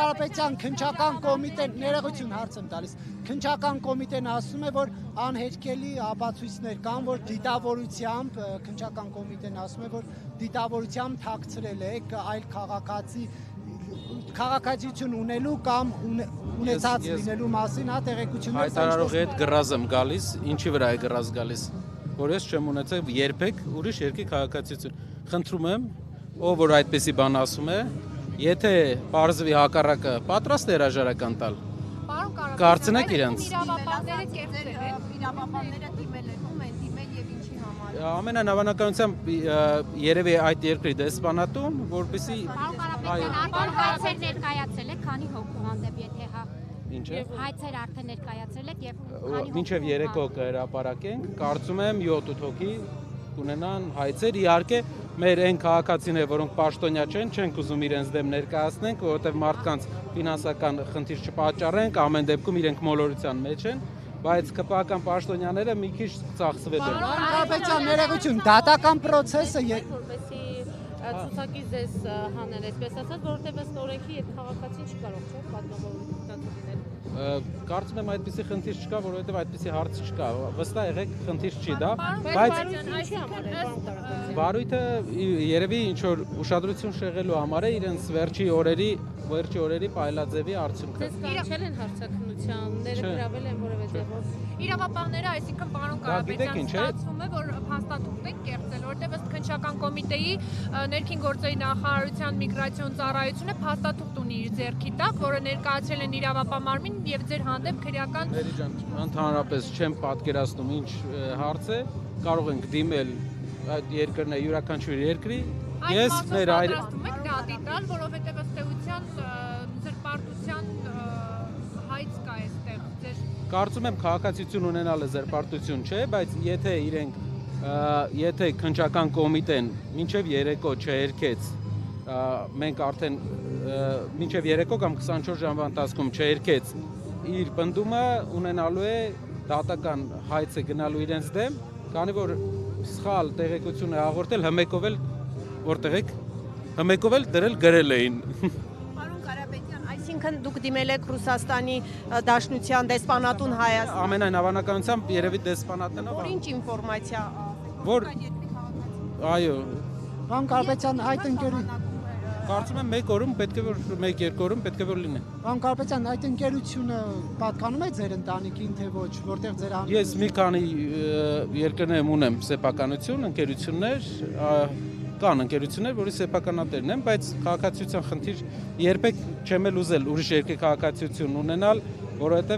Կարապետյան քննչական կոմիտեն ներողություն հարց եմ տալիս։ Քննչական կոմիտեն ասում է, որ անհերքելի ապացույցներ կան, որ դիտավորությամբ քննչական կոմիտեն ասում է, որ դիտավորությամբ թաքցրել է այլ քաղաքացիություն ունելու կամ ունեցած լինելու մասին տեղեկություններ։ Հայտարարողի հետ գրազ եմ գալիս, ինչի վրա է գրազ գալիս, որ ես չեմ ունեցել երբեք ուրիշ երկրի քաղաքացիություն։ Խնդրում եմ, ով որ այդպեսի բան ասում է, եթե պարզվի հակառակը, պատրաստ է հրաժարական տալ։ Կարծնեք իրենց։ Իրավաբանները դիմել են, ում են դիմել եւ ինչի համար։ Ամենանավանականությամբ երևի այդ երկրի դեսպանատուն, որպեսզի հայցեր ներկայացրել եք, քանի հոգու հանդեպ, եթե հա։ Ինչ է։ Հայցեր արդեն ներկայացրել եք եւ մինչև 3 օր կհրապարակենք, կարծում եմ 7-8 հոգի կունենան հայցեր, իհարկե մեր այն քաղաքացիները, որոնք պաշտոնյա չենք ուզում իրենց դեմ ներկայացնենք, որովհետև մարդկանց ֆինանսական խնդիր չպատճառենք, ամեն դեպքում իրենք մոլորության մեջ են, բայց ԿՊԱ-ական պաշտոնյաները մի քիչ ծախսվել են։ Կարապետյան ներողություն, դատական process-ը ցուցակի ձեզ հանել, այսպես ասած, որովհետև ըստ օրենքի այդ քաղաքացին չկարող չէ պատնողորություն լինել։ Կարծում եմ այդպիսի խնդիր չկա, որովհետև այդպիսի հարց չկա։ Վստահ եղեք, խնդիր չի դա, բայց բարույթը երևի ինչ որ ուշադրություն շեղելու համար է իրենց վերջի օրերի պայլաձևի արդյունքը։ Ձեզ կանչել են հարցաքննության, ներգրավել են որևէ ձևով։ Իրավաբանները, այսինքն պարոն Կարապետյան, ստացվում է, որ փաստաթուղթ են կեղծել, որտեղ ըստ քննչական կոմիտեի ներքին գործերի նախարարության միգրացիոն ծառայությունը փաստաթուղթ ունի իր ձեռքի տակ, որը ներկայացրել են իրավապահ եւ ձեր հանդեպ քրեական։ Մերի ջան, ընդհանրապես չեմ պատկերացնում ինչ հարց է, կարող ենք դիմել այդ երկրն է յուրաքանչյուր երկրի։ Ես մեր պատրաստում եք դատի տալ, որովհետեւ ըստ էության զրպարտության հայց կա այստեղ ձեր։ Կարծում եմ քաղաքացիություն ունենալը զրպարտություն չէ, բայց եթե քննչական կոմիտեն մինչև 3 օր չհերքեց, մենք արդեն մինչև 3 կամ 24 ժամվա ընթացքում չհերքեց իր պնդումը, ունենալու է դատական հայց է գնալու իրենց դեմ, քանի որ սխալ տեղեկություն է հաղորդել, հմեկով էլ որտեղ եք հմեկով էլ դրել գրել էին։ Պարոն Կարապետյան, այսինքն դուք դիմել եք Ռուսաստանի Դաշնության դեսպանատուն Հայաստան։ Ամենայն հավանականությամբ երևի դեսպանատն է։ Որ ինչ ինֆորմացիա։ Որ այո, Պարոն Կարապետյան, այդ ընկերությունը կարծում եմ 1 օրում պետք է որ 1-2 օրում պետք է որ լինի։ Պարոն Կարապետյան, այդ ընկերությունը պատկանում է ձեր ընտանիքին, թե ոչ, որտեղ ձեր Ես մի քանի երկրներում ունեմ սեփականություն, ընկերություններ, կան ընկերություններ, որի սեփականատերն եմ, բայց քաղաքացիության խնդիր երբեք չեմ էլ ուզել ուրիշ երկրի քաղաքացիություն ունենալ, որովհետև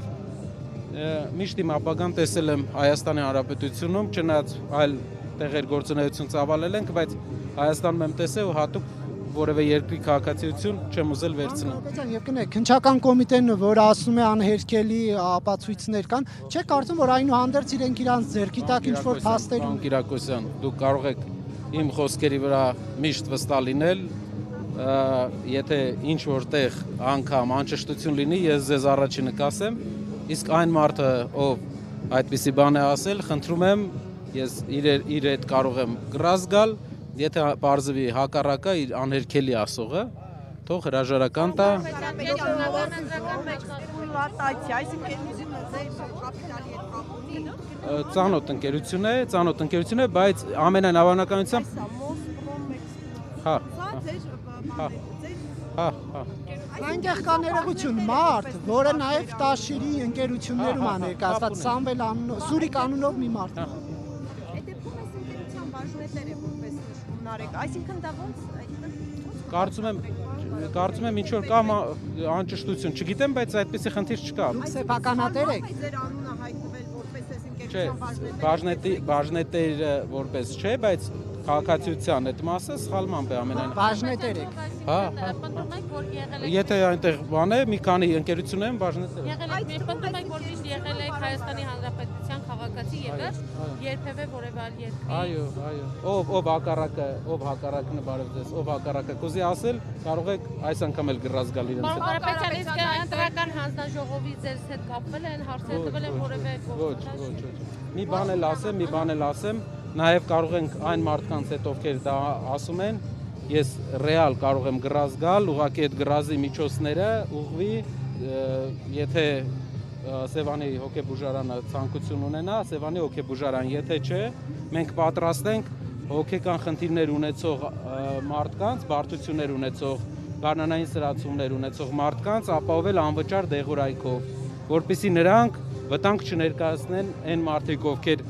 միշտ իմ ապագան տեսել եմ Հայաստանի Հանրապետությունում, չնայած այլ տեղեր գործունեություն ծավալել ենք, բայց Հայաստանում եմ տեսել ու հատուկ որևէ երկրի քաղաքացիություն չեմ ուզել վերցնել։ Եվ կնեք, քննչական կոմիտեն, որ ասում է անհերքելի ապացույցներ կան, չէ՞ կարծում, որ այնուհանդերձ իրենք իրանց ձեռքի տակ ինչ-որ փաստեր ունեն։ Կիրակոսյան, դուք կարող եք իմ խոսքերի վրա միշտ վստահ լինել, եթե ինչ որտեղ անգամ անճշտություն լինի, ես ձեզ առաջինը կասեմ, իսկ այն մարդը, ով այդպիսի բան է ասել, խնդրում եմ, ես իր հետ կարող եմ գրազ գալ, եթե պարզվի հակառակը իր անհերքելի ասողը, թող հրաժարական տա։ Ծանոթ ընկերություն է, բայց ամենայն հավանականությամբ Այնտեղ կա ներողություն, մարդ, որը նաև Տաշիրի ընկերություններում է ներկայացված, Սամվել անունով, Սուրիկ անունով մի մարդ։ Այսինքն դա ոնց Կարծում եմ ինչ որ կամ անճշտություն, չգիտեմ, բայց այդպեսի խնդիր չկա։ Դուք սեփականատեր եք։ ձեր անունը հայտնվել որպես այս ընկերության բաժնետեր որպես չէ, բայց քաղաքացիության այդ մասը սխալմամբ է ամենայն։ Բաժնետեր եք։ Պնդում եք, որ եղել եք։ Եթե այնտեղ բան է, մի քանի ընկերություն են բաժնետեր։ Եղել եք, մի պնդում եք, որ միշտ եղել եք Հայաստանի Հանրապետության քաղաքացի եւ երբևէ որևէ այլ երկրի։ Այո։ Ով հակառակն է բարև ձեզ, ով հակառակը կուզի ասել, կարող եք այս անգամ էլ գրած գալ իրենց հետ։ Պարոն Կարապետյան, իսկ ընտրական հանձնաժողովի ձեզ հետ կապվել են, հարցեր տվել են որևէ Ոչ։ Մի բան էլ ասեմ, նաև կարող ենք այն մարդկանց հետ, ովքեր դա ասում են, ես ռեալ կարող եմ գրազ գալ, ուղղակի այդ գրազի միջոցները ուղղվի, եթե Սևանի հոգեբուժարանը ցանկություն ունենա, Սևանի հոգեբուժարան, եթե չէ, մենք պատրաստ ենք հոգեկան խնդիրներ ունեցող մարդկանց, բարդություններ ունեցող, գարնանային սրացումներ ունեցող մարդկանց ապահովել անվճար դեղորայքով, որպեսզի նրանք վտանգ չներկայացնեն այն մարդիկ, ովքեր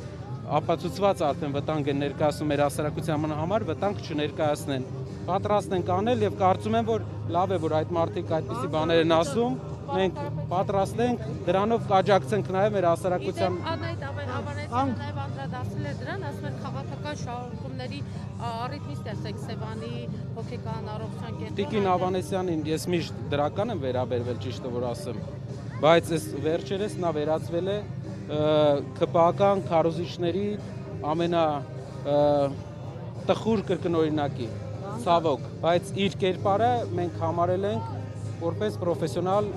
ապացուցված արդեն վտանգ են ներկայացնում մեր հասարակության համար, վտանգ չներկայացնեն։ Պատրաստ ենք անել եւ կարծում եմ, որ լավ է, որ այդ մարդիկ այդպիսի բաներ են ասում, մենք պատրաստ ենք դրանով կաջակցենք նաեւ մեր հասարակության։ Անայդ Ավանեսյանը նաեւ անդրադարձել է դրան, ասում է քաղաքական շարժումների առիթի ստեղծեք Սևանի հոգեկան առողջության կենտրոն։ Տիկին Ավանեսյանին ես միշտ դրական եմ վերաբերվել, ճիշտը որ ասեմ, բայց այս վերջերս նա վերածվել է ԿՊԱ-կան քարոզիչների ամենա տխուր կրկնօրինակի, ցավոք, բայց իր կերպարը մենք համարել ենք որպես պրոֆեսիոնալ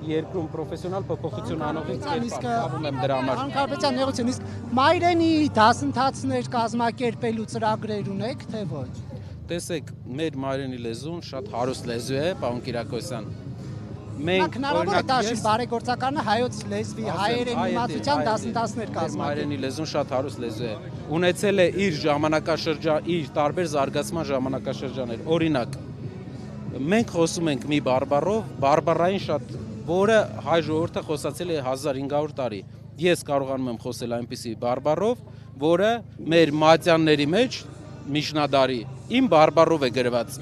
երկրում պրոֆեսիոնալ փոփոխություն անողի կերպար եմ դրա համար։ Անկարպետյան եղություն, իսկ մայրենի դասընթացներ կազմակերպելու ծրագրեր ունեք, թե ոչ։ Տեսեք, մեր մայրենի լեզուն շատ հարուստ լեզու է, պարոն Կիրակոսյան։ Մենք հնարավոր է դաշինք բարեգործականը հայոց լեզվի, հայերենի իմացության դասընթացներ կազմակերպել։ Մայրենի լեզուն շատ հարուստ լեզու է։ Ունեցել է իր ժամանակաշրջան, իր տարբեր զարգացման ժամանակաշրջաններ։ Օրինակ, մենք խոսում ենք մի բարբառով, բարբառային շատ, որը հայ ժողովուրդը խոսացել է 1500 տարի։ Ես կարողանում եմ խոսել այնպիսի բարբառով, որը մեր մատյանների մեջ միջնադարի իմ բարբառով է գրված։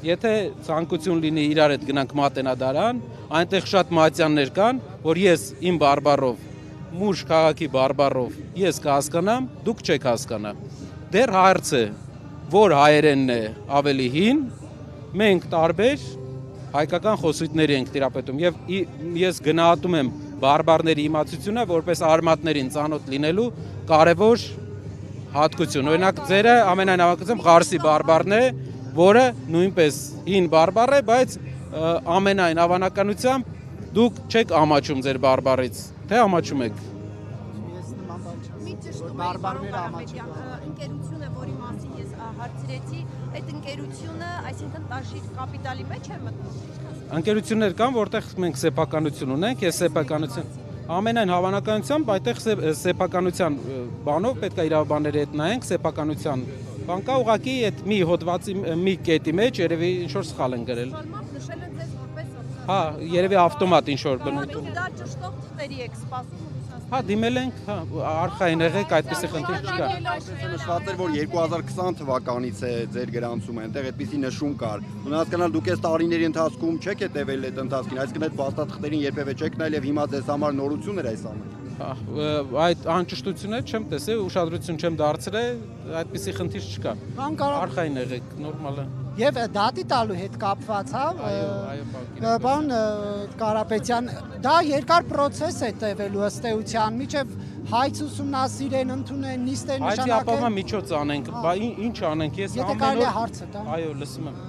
Եթե ցանկություն լինի իրար հետ գնանք մատենադարան, այնտեղ շատ մատյաններ կան, որ ես իմ բարբառով, մուժ քաղաքի բարբառով ես կհասկանամ, դուք չեք հասկանա։ Դեռ հարց է, որ հայերենն է ավելի հին, մենք տարբեր հայկական խոսույթների ենք տիրապետում եւ ես գնահատում եմ բարբառների իմացությունը որպես արմատներին ծանոթ լինելու կարևոր հատկություն։ Օրինակ ձերը ամենայն հավանականությամբ Ղարսի բարբառն է, որը նույնպես հին բարբառ է, բայց ամենայն հավանականությամբ դուք չեք ամաչում ձեր բարբառից, թե ամաչում եք։ Ես նման բան չեմ։ Մի ճշտում բարբառները ամաչում։ ընկերությունը, որի մասին ես հարցրեցի, այդ ընկերությունը, այսինքն Տաշիր կապիտալի մեջ է մտնում։ Ընկերություններ կան, որտեղ մենք սեփականություն ունենք, ես սեփականություն ամենայն հավանականությամբ այդտեղ սեփականության բանով պետք է իրավաբանների հետ նայենք սեփականության բան կա ուղղակի այդ մի հոդվածի մի կետի մեջ երևի ինչ որ սխալ են գրել։ Ֆորմատ նշել են ձեզ որպես Հա, երևի ավտոմատ ինչ որ բնույթ ունի։ դա ճշտող թղթերի եք սպասում Ռուսաստանում։ Հա, դիմել ենք, հա, արխային եղեք, այդպեսի խնդիր չկա։ Նշված էր, որ 2020 թվականից է ձեր գրանցումը, այնտեղ այդպիսի նշում կար։ Ուն հասկանալ դուք այս տարիների ընթացքում չեք հետևել այդ ընթացքին, այսինքն այդ փաստաթղթերին երբևէ չեք նայել եւ հիմա ձեզ համար նորություն էր այս ամենը։ Այդ անճշտությունները չեմ տեսել, ուշադրություն չեմ դարձրել, այդպեսի խնդիր չկա։ Արխային եղեք, նորմալ է։ Եվ դատի տալու հետ կապված, հա, բան Կարապետյան, դա երկար process է տևելու ըստ էության, միջև հայց ուսումնասիրեն, ընդունեն, նիստեր Հայցի նշանակեն։ ապահովման միջոց անենք, բա ինչ անենք, ես Եթե կարելի է հարցը տա։ Այո, լսում եմ։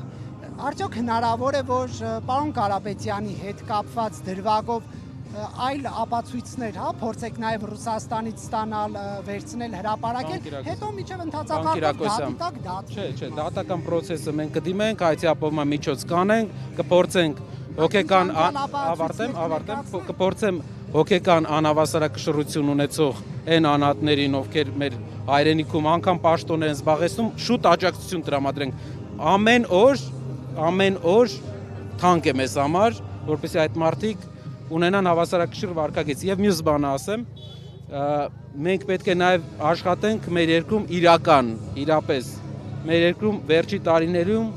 Արդյոք հնարավոր է, որ պարոն Կարապետյանի հետ կապված դրվագով այլ ապացույցներ, հա, փորձեք նաև Ռուսաստանից ստանալ, վերցնել, հրապարակել, հետո միջև ընդհանրակարգ դատի տակ դատվի։ Չէ, դատական process-ը մենք կդիմենք, հայցի ապահովման միջոց կանենք, կփորձենք հոգեկան ավարտեմ, կփորձեմ հոգեկան անհավասարակշռություն ունեցող այն անհատներին, ովքեր մեր հայրենիքում անգամ պաշտոներ են զբաղեցնում, շուտ աջակցություն տրամադրենք։ Ամեն օր թանկ է մեզ համար, որպեսզի այդ մարդիկ ունենան հավասարակշիռ վարքագիծ եւ մյուս բանը ասեմ, մենք պետք է նաեւ աշխատենք մեր երկրում իրապես մեր երկրում վերջի տարիներում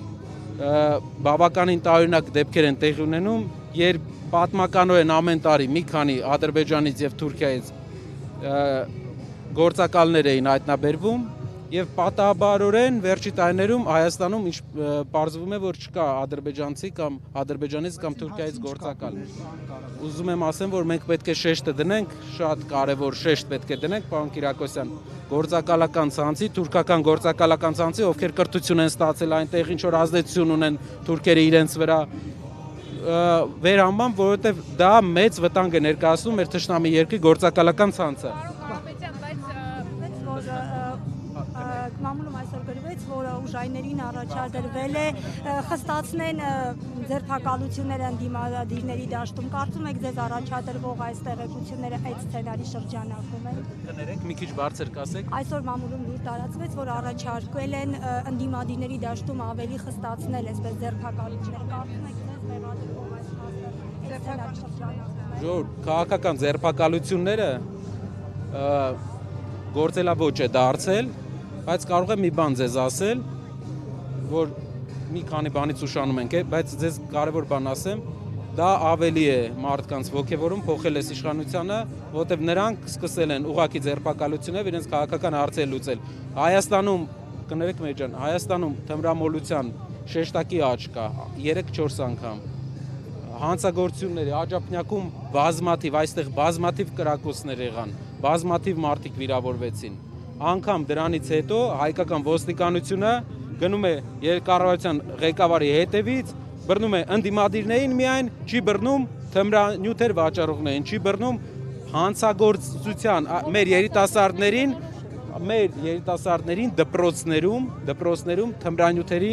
բավականին տարօրինակ դեպքեր են տեղի ունենում, երբ պատմականորեն ամեն տարի մի քանի Ադրբեջանից եւ Թուրքիայից գործակալներ էին հայտնաբերվում եւ պատահաբարորեն վերջի տարիներում Հայաստանում ինչ պարզվում է որ չկա ադրբեջանցի կամ ադրբեջանից կամ Թուրքիայից գործակալ։ Ուզում եմ ասեմ, որ մենք պետք է շեշտը դնենք, շատ կարևոր շեշտ պետք է դնենք, պարոն Կիրակոսյան, գործակալական ցանցի, թուրքական գործակալական ցանցի, ովքեր կրթություն են ստացել այնտեղ, ինչ որ ազդեցություն ունեն թուրքերը իրենց վրա վերանման, որովհետեւ դա մեծ վտանգ է ներկայացնում մեր թշնամի երկրի գործակալական ցանցը։ Կարապետյան, բայց Մամուլում այսօր գրվեց, որ ուժայիներին առաջադրվել է խստացնեն ձերբակալությունները ընդդիմադիրների դաշտում։ Կարծում եք ձեզ առաջադրվող այս տեղեկությունները այդ սցենարի շրջանակում են։ Կներեք, մի քիչ բարձր կասեք։ Այսօր մամուլում լուր տարածվեց, որ առաջարկվել են ընդդիմադիրների դաշտում ավելի խստացնել այսպես ձերբակալությունները։ Կարծում եք ձեզ մեղադրվող այս սցենարի շրջանակում։ Ժողովուրդ, քաղաքական ձերբակալությունները գործելավոճ է դարձել, բայց կարող եմ մի բան ձեզ ասել, որ մի քանի բանից ուշանում ենք, բայց ձեզ կարևոր բան ասեմ, դա ավելի է մարդկանց ոգևորում, փոխել է իշխանությանը, որտեղ նրանք սկսել են ուղղակի ձերբակալություններ իրենց քաղաքական հարցեր լուծել։ Հայաստանում, կներեք մեր ջան, Հայաստանում թմրամոլության շեշտակի աճ կա 3-4 անգամ։ Հանցագործությունների աջափնյակում բազմաթիվ, այստեղ բազմաթիվ կրակոցներ եղան, բազմաթիվ մարդիկ վիրավորվեցին։ Անկամ դրանից հետո հայկական ոստիկանությունը գնում է երկկառավարության ղեկավարի հետևից, բռնում է ընդդիմադիրներին միայն, չի բռնում թմրանյութեր վաճառողներին, չի բռնում հանցագործության մեր երիտասարդներին դպրոցներում թմրանյութերի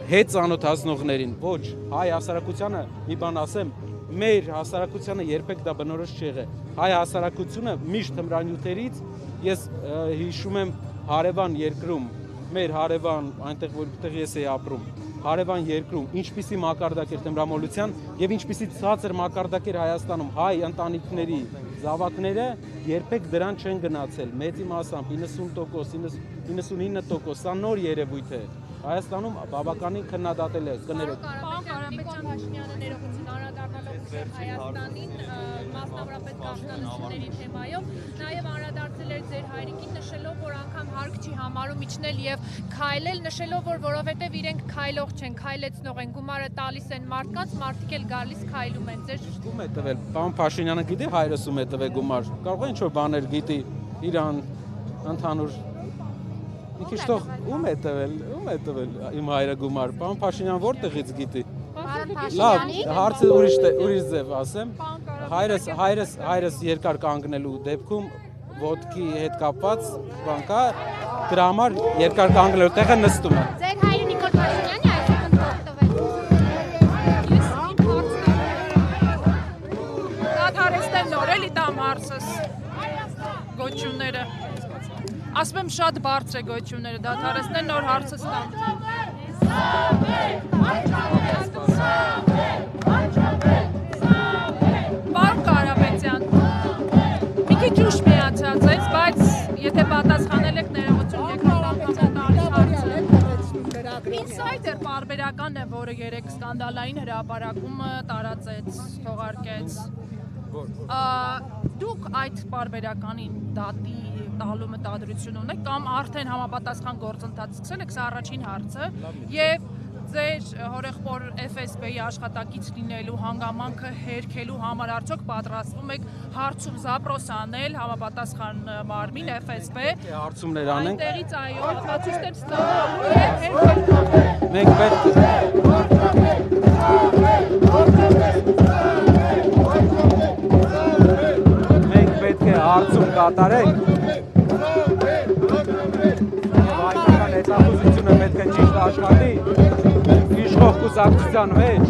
հետ ծանոթացնողներին, ոչ, հայ հասարակությանը մի բան ասեմ, մեր հասարակությանը երբեք դա բնորոշ չի եղել։ Հայ հասարակությունը միշտ թմրանյութերից, ես հիշում եմ հարևան երկրում, մեր հարևան, այնտեղ որտեղ ես էի ապրում, հարևան երկրում, ինչպիսի մակարդակ էր թմրամոլության եւ ինչպիսի ցածր մակարդակ էր Հայաստանում, հայ ընտանիքների զավակները երբեք դրան չեն գնացել, մեծի մասամբ 90%, 99%, սա նոր երևույթ է։ Հայաստանում բավականին քննադատել է կներեք։ Պարոն Կարապետյան, Փաշինյանը ներողություն անդրադառնալով Հայաստանին, մասնավորապես գաղտնալությունների թեմայով, նաև անդրադարձել էր ձեր հայրիկին, նշելով, որ անգամ հարկ չի համարում իջնել եւ քայլել, նշելով, որ որովհետեւ իրենք քայլող չեն, քայլեցնող են, գումարը տալիս են մարդկանց, մարդիկ էլ գալիս քայլում են։ Ձեր ում է տվել։ Պարոն Փաշինյանը գիտի հայրս ում է տվել գումար։ Կարող է ինչ-որ բաներ գիտի Իրան ընդհանուր Մի քիչ թող ում է տվել իմ հայրը գումար։ Պարոն Փաշինյան որտեղից գիտի։ Լավ, հարցը ուրիշ ձև ասեմ։ Հայրս երկար կանգնելու դեպքում ոտքի հետ կապված բան կա, դրա համար երկար կանգնելու տեղը նստում է։ Ձեր հայրը Նիկոլ Փաշինյանի այսօր տվել։ Դադարեցնել նոր էլի տամ հարցս գոչյունները։ Ասում եմ շատ բարձր է գոչյունները, դադարեցնել նոր հարցս տամ։ Պարոն Կարապետյան, մի քիչ ուշ միացած ես, բայց եթե պատասխանել եք ներողություն երկրորդ անգամ հարցը։ Ինսայդեր պարբերական է, որը 3 սկանդալային հրապարակումը տարածեց, թողարկեց։ Դուք այդ պարբերականին դատի տալու մտադրություն ունեք կամ արդեն համապատասխան գործընթաց սկսել եք, սա առաջին հարցը, եւ ձեր հորեղբոր FSB-ի աշխատակից լինելու հանգամանքը հերքելու համար արդյոք պատրաստվում եք հարցում զապրոս անել համապատասխան մարմին FSB Հարցումներ անենք։ Այնտեղից այո, հատուցներ ստանալու Մենք պետք է հարցում կատարենք։ Հայկական հետախուզությունը պետք է ճիշտ աշխատի, իշխող կուսակցության մեջ,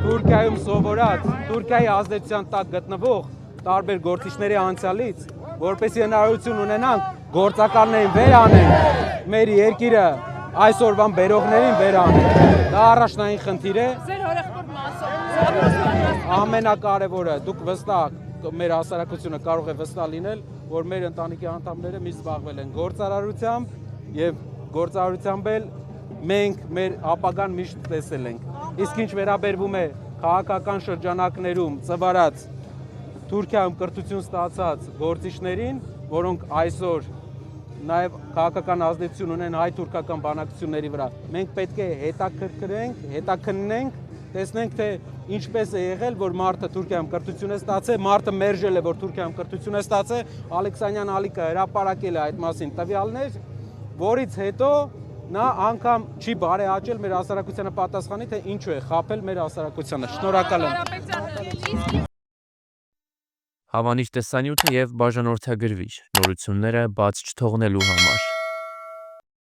Թուրքիայում սովորած, Թուրքիայի ազդեցության տակ գտնվող տարբեր գործիչների անցյալից, որպեսզի հնարավորություն ունենանք գործակալներին վեր անենք, մեր երկիրը այսօրվան բերողներին վեր անենք։ Դա առաջնային խնդիր է։ Ձեր հորեղբոր մասով Ամենակարևորը, դուք վստահ մեր հասարակությունը կարող է վստահ լինել, որ մեր ընտանիքի անդամները միշտ զբաղվել են գործարարությամբ եւ գործարարությամբ էլ մենք մեր ապագան միշտ տեսել ենք։ Իսկ ինչ վերաբերվում է քաղաքական շրջանակներում ծվարած Թուրքիայում կրթություն ստացած գործիչներին, որոնք այսօր նաև քաղաքական ազդեցություն ունեն հայ-թուրքական բանակցությունների վրա, մենք պետք է հետաքննենք, տեսնենք թե ինչպես է եղել, որ մարդը Թուրքիայում կրթություն է ստացել, մարդը մերժել է, որ Թուրքիայում կրթություն է ստացել, Ալեքսանյան Ալիկը հրապարակել է այդ մասին տվյալներ, որից հետո նա անգամ չի բարեհաճել մեր հասարակությանը պատասխանի, թե ինչու է խաբել մեր հասարակությանը։ Շնորհակալ եմ։ Հավանիչ տեսանյութը եւ բաժանորդագրվիչ նորությունները բաց չթողնելու համար։